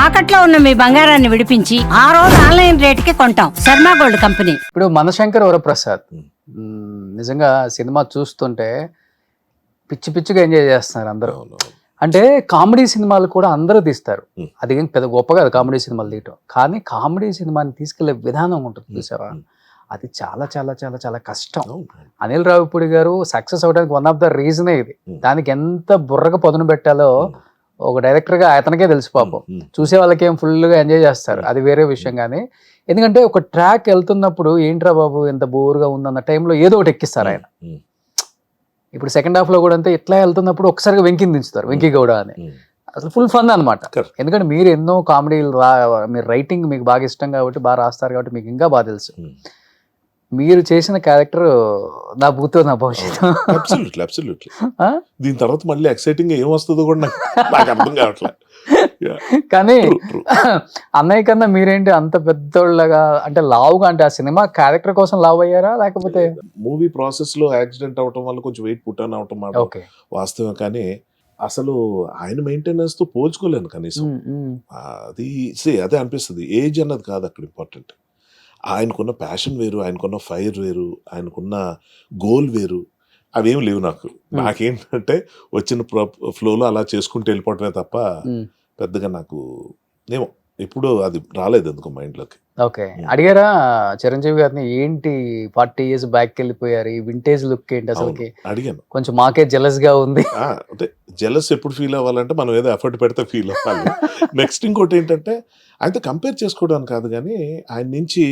తాకట్లో ఉన్న మీ బంగారాన్ని విడిపించి ఆ రోజు ఆన్లైన్ రేటుకి కొంటాం. Sharma gold company. ఇప్పుడు మనశంకర్ వరప్రసాద్ నిజంగా సినిమా చూస్తుంటే పిచ్చి పిచ్చిగా ఎంజాయ్ చేస్తున్నారు అందరూ. అంటే కామెడీ సినిమాలు కూడా అందరూ తీస్తారు, అది ఏం పెద్ద గొప్ప కాదు కామెడీ సినిమాలు తీయటం, కానీ కామెడీ సినిమాని తీసుకెళ్లే విధానం ఉంటుంది చూసావా, అది చాలా చాలా చాలా చాలా కష్టం. అనిల్ రావిపూడి గారు సక్సెస్ అవడానికి వన్ ఆఫ్ ద రీజనే ఇది. దానికి ఎంత బుర్రగా పదును పెట్టాలో ఒక డైరెక్టర్ గా అతనికే తెలుసు పాపం. చూసే వాళ్ళకి ఏం ఫుల్ గా ఎంజాయ్ చేస్తారు, అది వేరే విషయం. కానీ ఎందుకంటే ఒక ట్రాక్ వెళ్తున్నప్పుడు ఏంట్రా బాబు ఎంత బోర్గా ఉందన్న టైంలో ఏదో ఒకటి ఎక్కిస్తారు ఆయన. ఇప్పుడు సెకండ్ హాఫ్ లో కూడా అంతే, ఇట్లా వెళ్తున్నప్పుడు ఒకసారిగా వెంకిని దించుతారు, వెంకీ గౌడ అని. అసలు ఫుల్ ఫన్ అనమాట. ఎందుకంటే మీరు ఎన్నో కామెడీలు మీరు రైటింగ్ మీకు బాగా ఇష్టం కాబట్టి, బాగా రాస్తారు కాబట్టి మీకు ఇంకా బాగా తెలుసు. మీరు చేసిన క్యారెక్టర్ నా భూతో నా భవిష్యత్తు. దీని తర్వాత మళ్ళీ ఎక్సైటింగ్ ఏం వస్తుందో కూడా నాకు అర్థం కావట్లేదు. కానీ అన్నయ్య కన్నా మీరేంటి అంత పెద్దోళ్ళగా, అంటే లావుగా, అంటే ఆ సినిమా క్యారెక్టర్ కోసం లావు అయ్యారా లేకపోతే మూవీ ప్రాసెస్ లో యాక్సిడెంట్ అవటం వల్ల కొంచెం వెయిట్ పుట్టాను అవటం మాట వాస్తవం. కానీ అసలు ఆయన మెయింటెనెన్స్ తో పోల్చుకోలేను కనీసం. అది అదే అనిపిస్తుంది. ఏజ్ అన్నది కాదు అక్కడ ఇంపార్టెంట్. ఆయనకున్న ప్యాషన్ వేరు, ఆయనకున్న ఫైర్ వేరు, ఆయనకున్న గోల్ వేరు. అవేం లేవు నాకు. నాకేంటంటే వచ్చిన ఫ్లోలో అలా చేసుకుంటూ వెళ్ళిపోవటమే తప్ప పెద్దగా నాకు ఏమో ఎప్పుడూ అది రాలేదు ఎందుకు మైండ్లోకి. ఓకే, అడిగారా చిరంజీవి గారిని ఏంటి 40 years బ్యాక్ వెళ్ళిపోయారు, ఈ వింటేజ్ లుక్ ఏంటి అసలుకి? అడిగాను. కొంచెం మాకే జెలస్ గా ఉంది. అంటే జెలస్ ఎప్పుడు ఫీల్ అవ్వాలంటే మనం ఏదో ఎఫర్ట్ పెడితే ఫీల్ అవ్వాలి. నెక్స్ట్ ఇంకోటి ఏంటంటే ఆయనతో కంపేర్ చేసుకోవడానికి కాదు, కానీ ఆయన నుంచి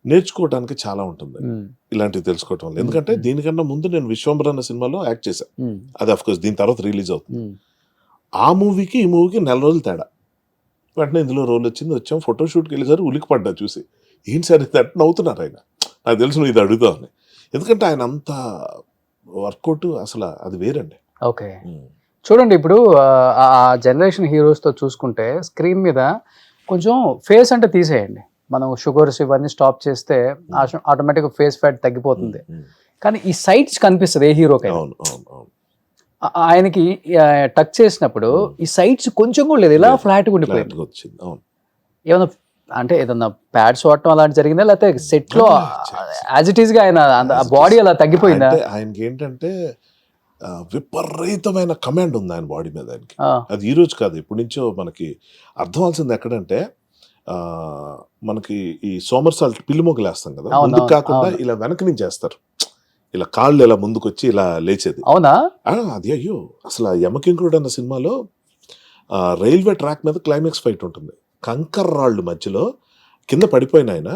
నేర్చుకోవడానికి చాలా ఉంటుంది ఇలాంటివి తెలుసుకోవటం వల్ల. ఎందుకంటే దీనికన్నా ముందు నేను విశ్వంబర్ అన్న సినిమాలో యాక్ట్ చేశాను, అది అఫ్కోర్స్ దీని తర్వాత రిలీజ్ అవుతుంది. ఆ మూవీకి ఈ మూవీకి 4 రోజులు తేడా. వెంటనే ఇందులో రోల్ వచ్చింది, వచ్చాం ఫోటోషూట్కి వెళ్ళేసరికి ఉలికి పడ్డా చూసి, ఏంటి సార్ ఇది అంటే నవ్వుతున్నారు ఆయన. నాకు తెలుసు నువ్వు ఇది అడుగుతావని, ఎందుకంటే ఆయన అంత వర్కౌట్ అసలు అది వేరండి. ఓకే, చూడండి ఇప్పుడు ఆ జనరేషన్ హీరోస్తో చూసుకుంటే స్క్రీన్ మీద కొంచెం ఫేస్ అంటే తీసేయండి, మనం షుగర్స్ ఇవన్నీ స్టాప్ చేస్తే ఆటోమేటిక్గా ఫేస్ ఫ్యాట్ తగ్గిపోతుంది. కానీ ఈ సైడ్స్ కనిపిస్తుంది ఏ హీరోకైనా. ఆయనకి టచ్ చేసినప్పుడు ఈ సైడ్స్ కొంచెం కూడా లేదు, ఇలా ఫ్లాట్గా ఉండిపోయింది. ఏమన్నా అంటే ఏదన్నా ప్యాడ్స్ వాడటం అలాంటి జరిగిందా, లేకపోతే సెట్ లో యాజ్ ఇట్ ఈస్ గా ఆయన బాడీ అలా తగ్గిపోయిందా? ఆయనకి ఏంటంటే విపరీతమైన కమాండ్ ఉంది ఆయన బాడీ మీద. ఆయనకి అది ఈ రోజు కాదు, ఎప్పటి నుంచో మనకి అర్థం అవ్వాల్సింది ఎక్కడంటే, మనకి ఈ సోమర్సాల్ట్ పిల్లి మొగ్గలు వేస్తాం కదా, ముందుకు కాకుండా ఇలా వెనక నుంచి వేస్తారు, ఇలా కాళ్ళు ఇలా ముందుకు వచ్చి ఇలా లేచేది. అవునా? అది అయ్యో అసలు యమకింకుడు అన్న సినిమాలో రైల్వే ట్రాక్ మీద క్లైమాక్స్ ఫైట్ ఉంటుంది, కంకర్ రాళ్ళు మధ్యలో కింద పడిపోయిన ఆయన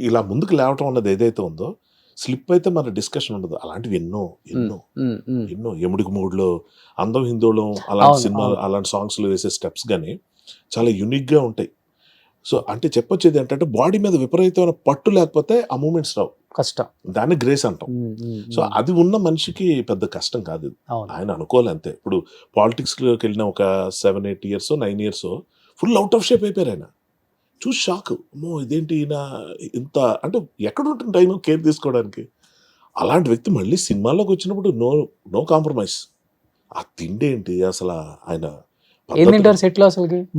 ఇలా ముందుకు లేవటం అన్నది ఏదైతే ఉందో, స్లిప్ అయితే మన డిస్కషన్ ఉండదు. అలాంటివి ఎన్నో ఎన్నో ఎన్నో యముడికి మూడులో, అందం హిందోళం అలాంటి సినిమా అలాంటి సాంగ్స్లో వేసే స్టెప్స్ కానీ చాలా యూనిక్గా ఉంటాయి. సో అంటే చెప్పొచ్చేది ఏంటంటే బాడీ మీద విపరీతమైన పట్టు లేకపోతే ఆ మూమెంట్స్ రావు, కష్టం. దాన్ని గ్రేస్ అంటాం. సో అది ఉన్న మనిషికి పెద్ద కష్టం కాదు, ఆయన అనుకోవాలి అంతే. ఇప్పుడు పాలిటిక్స్లోకి వెళ్ళిన ఒక 7-8 years 9 years full out of shape అయిపోయారు ఆయన. చూసి షాక్, అమ్మో ఇదేంటి ఈయన ఇంత, అంటే ఎక్కడ ఉంటుంది టైం కేర్ తీసుకోవడానికి. అలాంటి వ్యక్తి మళ్ళీ సినిమాల్లోకి వచ్చినప్పుడు నో కాంప్రమైజ్. ఆ తిండి ఏంటి అసలు, ఆయన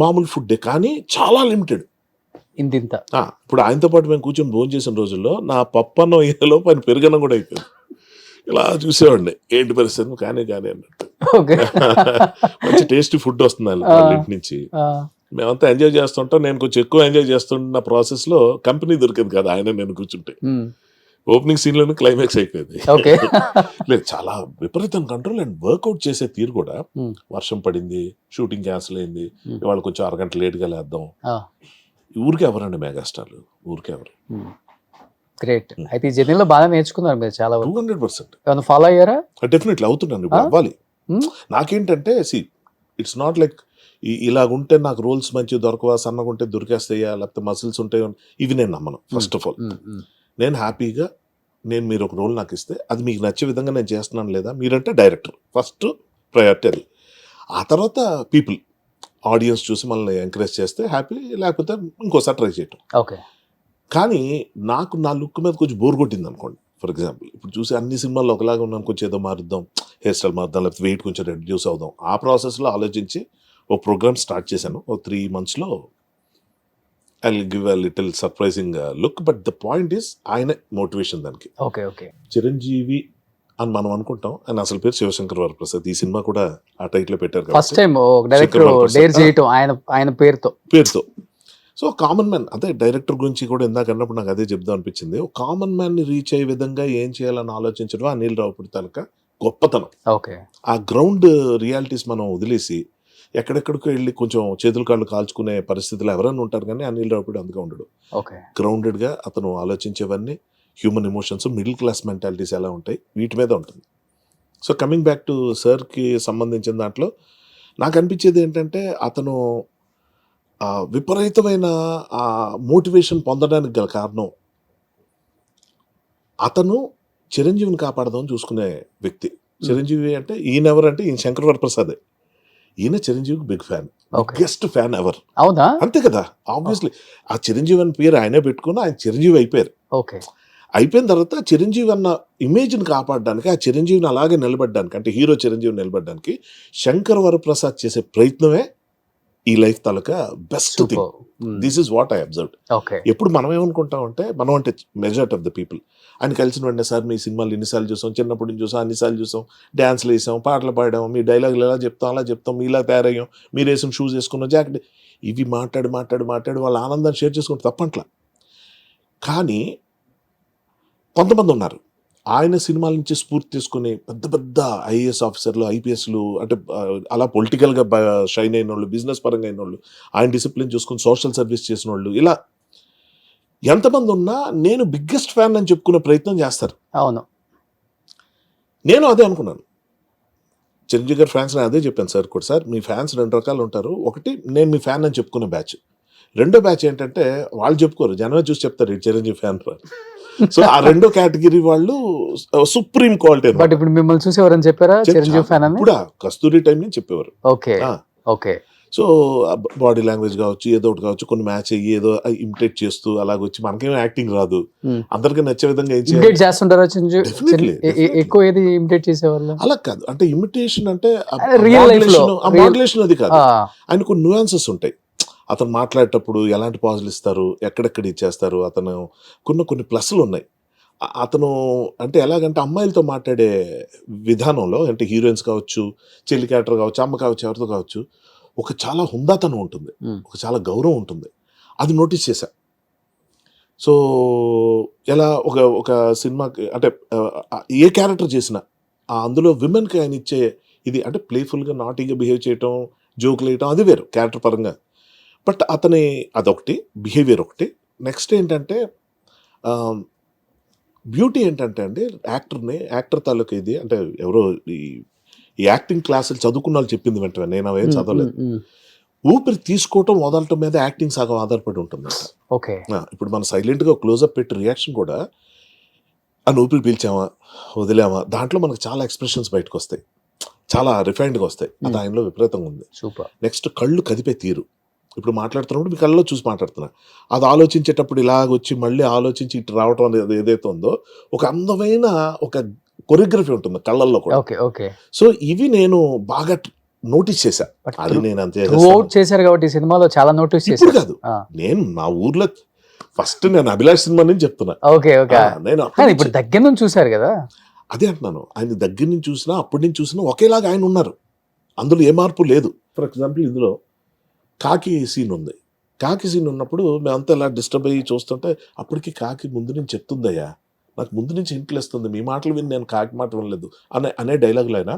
మామూలు ఫుడ్ కానీ చాలా లిమిటెడ్. ఇప్పుడు ఆయనతో పాటు మేము కూర్చొని భోజనం చేసిన రోజుల్లో నా పప్పన్నం ఏలో పైన పెరుగన్నం కూడా అయిపోయింది. ఇలా చూసేవాడిని ఏంటి పరిస్థితి, కానీ అన్నట్టు. మంచి టేస్టీ ఫుడ్ వస్తుంది వాళ్ళ ఇంటి నుంచి, మేమంతా ఎంజాయ్ చేస్తుంటాం. నేను కొంచెం ఎక్కువ ఎంజాయ్ చేస్తున్న ప్రాసెస్ లో కంపెనీ దొరికింది కదా, ఆయన నేను కూర్చుంటే ఓపెనింగ్ సీన్ లోనే క్లైమాక్స్ అయిపోయింది. లేదు చాలా విపరీతం కంట్రోల్ అండ్ వర్కౌట్ చేసే తీరు కూడా. వర్షం పడింది, షూటింగ్ క్యాన్సిల్ అయింది, ఇవాళ కొంచెం అరగంట లేట్ గా లేద్దాం, ఊరికే ఎవరండి మెగాస్టార్లు, ఊరికే ఎవరు. గ్రేట్. అయితే ఈ జర్నీలో బాగా నేర్చుకున్నారు మీరు చాలా. 200% ఫాలో అయ్యారా? డెఫినెట్లీ అవుతున్నాను, ఇప్పుడు అవ్వాలి. నాకేంటంటే ఇట్స్ నాట్ లైక్ ఇలాగుంటే నాకు రోల్స్ మంచిగా దొరకవా, సన్నగా ఉంటే దొరికేస్తాయా, లేకపోతే మసిల్స్ ఉంటాయో, ఇవి నేను నమ్మను. ఫస్ట్ ఆఫ్ ఆల్ నేను హ్యాపీగా, మీరు ఒక రోల్ నాకు ఇస్తే అది మీకు నచ్చే విధంగా నేను చేస్తున్నాను లేదా, మీరంటే డైరెక్టర్ ఫస్ట్ ప్రయారిటీ అది. ఆ తర్వాత పీపుల్ ఆడియన్స్ చూసి మనల్ని ఎంకరేజ్ చేస్తే హ్యాపీ, లేకపోతే ఇంకోసారి ట్రై చేయటం. ఓకే. కానీ నాకు నా లుక్ మీద కొంచెం బోర్ కొట్టింది అనుకోండి, ఫర్ ఎగ్జాంపుల్ ఇప్పుడు చూసి అన్ని సినిమాల్లో ఒకలాగా ఉన్నాను, కొంచెం ఏదో మారుద్దాం, హెయిర్ స్టైల్ మారుద్దాం, లేకపోతే వెయిట్ కొంచెం రెడ్యూస్ అవుదాం. ఆ ప్రాసెస్లో ఆలోచించి ఒక ప్రోగ్రామ్ స్టార్ట్ చేశాను. ఒక 3 monthsలో I give a little surprising look, but the point is ఆయన మోటివేషన్ దానికి. Okay okay. చిరంజీవి అని మనం అనుకుంటాం, ఆయన అసలు పేరు శివశంకర్ వరప్రసాద్. ఈ సినిమా కూడా ఆ టైటిల్ పెట్టారు ఫస్ట్ టైం డైరెక్టర్ డేర్ చేయటం ఆయన పేరుతో. సో కామన్ మ్యాన్, అదే డైరెక్టర్ గురించి కూడా ఇందాక అన్నప్పుడు నాకు అదే చెప్దాం అనిపించింది. ఒక కామన్ మ్యాన్ ని రీచ్ అయ్యే విధంగా ఏం చేయాలని ఆలోచించడం అనిల్ రావిపూడి తాలూకా గొప్పతనం. ఓకే. ఆ గ్రౌండ్ రియాలిటీస్ మనం వదిలేసి ఎక్కడెక్కడికో వెళ్ళి కొంచెం చేతులు కాళ్ళు కాల్చుకునే పరిస్థితులు ఎవరైనా ఉంటారు, కానీ అనిల్ రావిపూడి అందుగా ఉండడు. ఓకే. గ్రౌండెడ్ గా అతను ఆలోచించేవన్నీ human emotions, middle class mentalities ఎలా ఉంటాయి వీటి మీద ఉంటుంది. సో కమింగ్ బ్యాక్ టు సార్కి సంబంధించిన దాంట్లో నాకు అనిపించేది ఏంటంటే, అతను విపరీతమైన మోటివేషన్ పొందడానికి గల కారణం, అతను చిరంజీవిని కాపాడదామని చూసుకునే వ్యక్తి. చిరంజీవి అంటే ఈయన ఎవరంటే ఈయన శంకర్ వరప్రసాదే. ఈయన చిరంజీవికి big fan, biggest fan ever. అవునా? అంతే కదా, ఆబ్వియస్లీ. ఆ చిరంజీవి అని పేరు ఆయనే పెట్టుకుని ఆయన చిరంజీవి అయిపోయారు. ఓకే. అయిపోయిన తర్వాత చిరంజీవి అన్న ఇమేజ్ని కాపాడడానికి, ఆ చిరంజీవిని అలాగే నిలబడడానికి, అంటే హీరో చిరంజీవి నిలబడడానికి శంకర్ వరప్రసాద్ చేసే ప్రయత్నమే ఈ life taluka best thing. This is what I observe. Okay. ఎప్పుడు మనం ఏమనుకుంటాం అంటే, మనం అంటే మెజారిటీ ఆఫ్ ద పీపుల్, ఆయన కలిసిన వెంటనే సార్ మీ సినిమాలు ఎన్నిసార్లు చూసాం, చిన్నప్పటి నుంచి చూసాం, అన్నిసార్లు చూసాం, డ్యాన్స్లు వేసాం, పాటలు పాడాం, మీ డైలాగులు ఎలా చెప్తాం అలా చెప్తాం, మీ ఇలా తయారయ్యాం, మీరు వేసిన షూస్ వేసుకున్నాం, జాకెట్, ఇవి మాట్లాడి వాళ్ళ ఆనందాన్ని షేర్ చేసుకుంటే తప్పట్లా. కానీ కొంతమంది ఉన్నారు ఆయన సినిమాల నుంచి స్ఫూర్తి తీసుకుని పెద్ద పెద్ద ఐఏఎస్ ఆఫీసర్లు, ఐపీఎస్లు, అంటే అలా పొలిటికల్గా షైన్ అయిన వాళ్ళు, బిజినెస్ పరంగా అయిన వాళ్ళు, ఆయన డిసిప్లిన్ చూసుకుని సోషల్ సర్వీస్ చేసిన వాళ్ళు, ఇలా ఎంతమంది ఉన్నా నేను బిగ్గెస్ట్ ఫ్యాన్ అని చెప్పుకునే ప్రయత్నం చేస్తారు. అవును. నేను అదే అనుకున్నాను. చిరంజీవి గారి ఫ్యాన్స్ అదే చెప్పాను సార్ కూడా, సార్ మీ ఫ్యాన్స్ 2 రకాలు ఉంటారు. ఒకటి నేను మీ ఫ్యాన్ అని చెప్పుకునే బ్యాచ్, రెండో బ్యాచ్ ఏంటంటే వాళ్ళు చెప్పుకోరు, జనమే చూసి చెప్తారు ఈ చిరంజీవి ఫ్యాన్. సో ఆ రెండో కేటగిరీ వాళ్ళు సుప్రీం క్వాలిటీ. బట్ ఇప్పుడు మిమ్మల్ని చూసి ఎవరైనా చెప్పారా చిరంజీవి ఫ్యాన్ అని? కూడా కస్తూరి టైం నుంచి చెప్పేవారు. Okay okay. So body language కావచ్చు, ఏదో ఒకటి కావచ్చు, కొన్ని మ్యాచ్ అయ్యి ఏదో ఇమిటేట్ చేస్తూ అలాగొచ్చి, మనకేమో యాక్టింగ్ రాదు, అందరికీ నచ్చే విధంగా ఇమిటేట్ చేస్తుంటారా చిరంజీవి? ఎక్కువ ఏది ఇమిటేట్ చేసేవాళ్ళు? అలా కాదు, అంటే ఇమిటేషన్ అంటే రియల్ లైఫ్ లో మాడ్యులేషన్ అది కాదు, ఆయన కొన్ని న్యూయాన్సెస్ ఉంటాయి. అతను మాట్లాడేటప్పుడు ఎలాంటి పాజులు ఇస్తారు, ఎక్కడెక్కడ ఇచ్చేస్తారు, అతను కొన్ని ప్లస్లు ఉన్నాయి. అతను అంటే ఎలాగంటే అమ్మాయిలతో మాట్లాడే విధానంలో, అంటే హీరోయిన్స్ కావచ్చు, చెల్లి క్యారెక్టర్ కావచ్చు, అమ్మ కావచ్చు, ఎవరితో కావచ్చు, ఒక చాలా హుందాతనం ఉంటుంది, ఒక చాలా గౌరవం ఉంటుంది. అది నోటీస్ చేశా. సో ఎలా ఒక సినిమాకి అంటే ఏ క్యారెక్టర్ చేసినా అందులో విమెన్కి ఆయన ఇచ్చే ఇది, అంటే ప్లేఫుల్గా నాటీగా బిహేవ్ చేయటం, జోకులు వేయటం, అది వేరు క్యారెక్టర్ పరంగా. బట్ అతని అదొకటి, బిహేవియర్ ఒకటి. నెక్స్ట్ ఏంటంటే బ్యూటీ ఏంటంటే అండి, యాక్టర్ తాలూకా ఇది, అంటే ఎవరో ఈ యాక్టింగ్ క్లాసులు చదువుకున్న వాళ్ళు చెప్పింది వెంటనే, నేను అవేం చదవలేదు. ఊపిరి తీసుకోవటం వదలటం మీద యాక్టింగ్ సగం ఆధారపడి ఉంటుందంట. ఓకే. ఇప్పుడు మనం సైలెంట్గా క్లోజప్ పెట్టి రియాక్షన్ కూడా, అని ఊపిరి పీల్చామా వదిలామా, దాంట్లో మనకు చాలా ఎక్స్ప్రెషన్స్ బయటకు వస్తాయి, చాలా రిఫైన్డ్గా వస్తాయి. అది ఆయనలో విపరీతంగా ఉంది. సూపర్. నెక్స్ట్ కళ్ళు కదిపే తీరు, ఇప్పుడు మాట్లాడుతున్నప్పుడు మీ కళ్ళలో చూసి మాట్లాడుతున్నా, అది ఆలోచించేటప్పుడు ఇలాగొచ్చి మళ్ళీ ఆలోచించి ఇటు రావటం అనేది ఏదైతే ఉందో, ఒక అందమైన ఒక కొరియోగ్రఫీ ఉంటుంది కళ్ళల్లో కూడా. Okay okay. సో ఇవి నేను బాగా నోటీస్ చేశా. అది నేను అంతే చేశారు కాబట్టి సినిమాలో చాలా నోటీస్ చేశారు. కాదు, నేను నా ఊర్లో ఫస్ట్ నేను అభిలాష్ సినిమా నుంచి చెప్తున్నా. Okay okay. నేను ఇప్పుడు దగ్గర నుంచి చూశారు కదా, అదే అంటున్నాను. ఆయన దగ్గర నుంచి చూసినా, అప్పటి నుంచి చూసినా ఒకేలాగా ఆయన ఉన్నారు, అందులో ఏ మార్పు లేదు. ఫర్ ఎగ్జాంపుల్ ఇందులో కాకి సీన్ ఉంది. కాకి సీన్ ఉన్నప్పుడు మేమంతా ఇలా డిస్టర్బ్ అయ్యి చూస్తుంటే, అప్పటికి కాకి ముందు నుంచి చెప్తుందయ్యా, నాకు ముందు నుంచి ఇంట్లేస్తుంది, మీ మాటలు విని నేను కాకి మాట వినలేదు అనే డైలాగులు అయినా,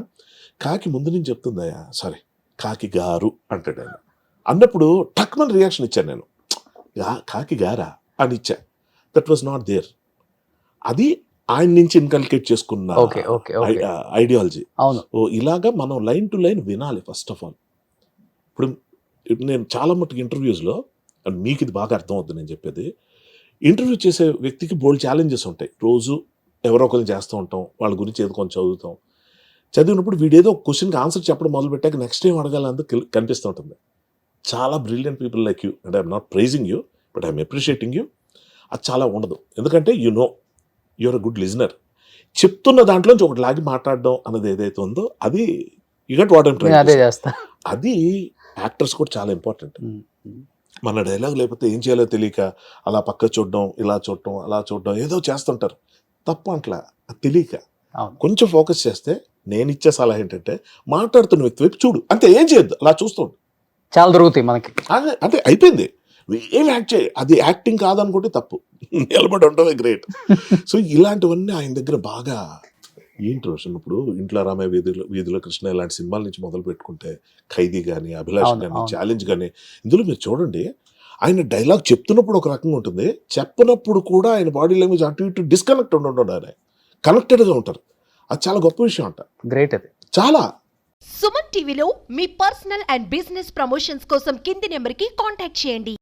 కాకి ముందు నుంచి చెప్తుందయ్యా, సారీ కాకి గారు అంటాడు ఆయన. అన్నప్పుడు టక్మన్ రియాక్షన్ ఇచ్చాను నేను, కాకి గారా అని ఇచ్చా. That was not there. అది ఆయన నుంచి ఇన్కల్కేట్ చేసుకున్న ఐడియాలజీ. ఇలాగా మనం లైన్ టు లైన్ వినాలి ఫస్ట్ ఆఫ్ ఆల్. ఇప్పుడు నేను చాలా మట్టుకు ఇంటర్వ్యూస్లో, మీకు ఇది బాగా అర్థం అవుతుంది నేను చెప్పేది, ఇంటర్వ్యూ చేసే వ్యక్తికి బోల్డ్ ఛాలెంజెస్ ఉంటాయి. రోజు ఎవరో ఒకరిని చేస్తూ ఉంటాం, వాళ్ళ గురించి ఏదో కొంచెం చదువుతాం. చదివినప్పుడు వీడేదో క్వశ్చన్కి ఆన్సర్ చెప్పడం మొదలు పెట్టాక నెక్స్ట్ టైం అడగాలందుకు కనిపిస్తూ ఉంటుంది. చాలా brilliant people like you, and I'm not praising you, but I'm appreciating you. అది చాలా ఉండదు, ఎందుకంటే యూఆర్ అ గుడ్ లిజనర్. చెప్తున్న దాంట్లోంచి ఒకటి లాగి మాట్లాడడం అన్నది ఏదైతే ఉందో, అది you get what I'm trying. అదే చేస్తా. అది యాక్టర్స్ కూడా చాలా ఇంపార్టెంట్. మన డైలాగ్ లేకపోతే ఏం చేయాలో తెలియక అలా పక్క చూడడం, ఇలా చూడటం, అలా చూడడం, ఏదో చేస్తుంటారు. తప్పు అంట్లా, అది తెలియక. అవును. కొంచెం ఫోకస్ చేస్తే నేను ఇచ్చే సలహా ఏంటంటే మాట్లాడుతున్న వ్యక్తి వైపు చూడు, అంతే, ఏం చేయొద్దు, అలా చూస్తుండు, చాలా దొరుకుతాయి మనకి. అంటే అయిపోయింది. ఏం యాక్ట్ చేయి, అది యాక్టింగ్ కాదనుకుంటే తప్పు, నిలబడి ఉండవే గ్రేట్. సో ఇలాంటివన్నీ ఆయన దగ్గర బాగా ఏంటి రోషన్, ఇప్పుడు ఇంట్లో రామయ్య వీధిలో కృష్ణ ఇలాంటి సినిమాల నుంచి మొదలు పెట్టుకుంటే ఖైదీ కానీ, అభిలాష్ అవును, కానీ, అవును. ఛాలెంజ్ కానీ, ఇందులో మీరు చూడండి ఆయన డైలాగ్ చెప్తున్నప్పుడు ఒక రకంగా ఉంటుంది, చెప్పనప్పుడు కూడా ఆయన బాడీ లాంగ్వేజ్ అటు ఇటు డిస్కనెక్ట్ ఉండడం, ఆయన కనెక్టెడ్గా ఉంటారు. అది చాలా గొప్ప విషయం అంట, గ్రేట్ అది. చాలా. సుమన్ టీవీలో మీ పర్సనల్ అండ్ బిజినెస్ ప్రమోషన్స్ కోసం కింది నెంబర్కి కాంటాక్ట్ చేయండి.